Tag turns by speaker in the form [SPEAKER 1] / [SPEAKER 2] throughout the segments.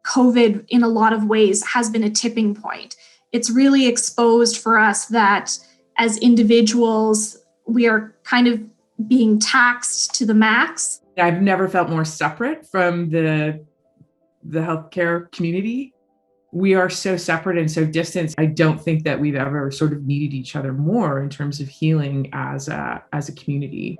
[SPEAKER 1] COVID, in a lot of ways, has been a tipping point. It's really exposed for us that as individuals, we are kind of being taxed to the max.
[SPEAKER 2] I've never felt more separate from the healthcare community. We are so separate and so distant. I don't think that we've ever sort of needed each other more in terms of healing as a community.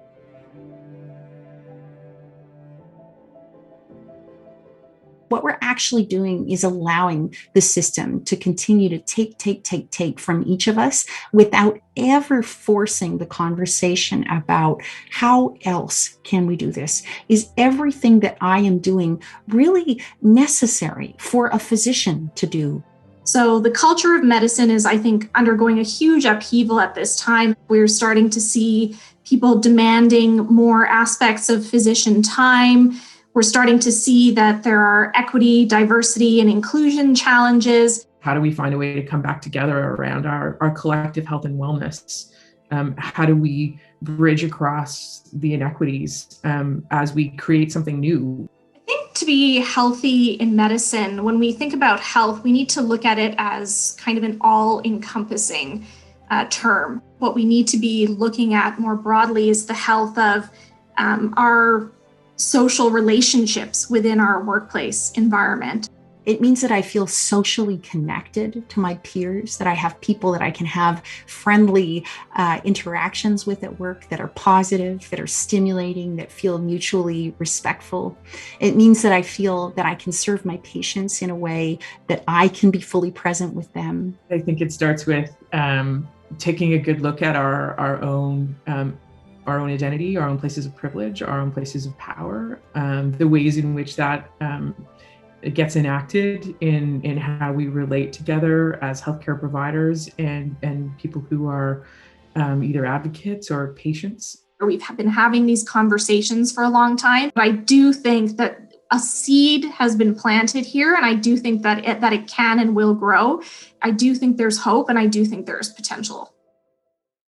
[SPEAKER 3] What we're actually doing is allowing the system to continue to take from each of us without ever forcing the conversation about how else can we do this? Is everything that I am doing really necessary for a physician to do?
[SPEAKER 1] So the culture of medicine is, I think, undergoing a huge upheaval at this time. We're starting to see people demanding more aspects of physician time. We're starting to see that there are equity, diversity, and inclusion challenges.
[SPEAKER 2] How do we find a way to come back together around our collective health and wellness? How do we bridge across the inequities as we create something new?
[SPEAKER 1] I think to be healthy in medicine, when we think about health, we need to look at it as kind of an all-encompassing term. What we need to be looking at more broadly is the health of our social relationships within our workplace environment.
[SPEAKER 3] It means that I feel socially connected to my peers, that I have people that I can have friendly interactions with at work that are positive, that are stimulating, that feel mutually respectful. It means that I feel that I can serve my patients in a way that I can be fully present with them.
[SPEAKER 2] I think it starts with taking a good look at our own identity, our own places of privilege, our own places of power, the ways in which that it gets enacted in how we relate together as healthcare providers and people who are either advocates or patients.
[SPEAKER 1] We've been having these conversations for a long time. I do think that a seed has been planted here, and I do think that it can and will grow. I do think there's hope, and I do think there's potential.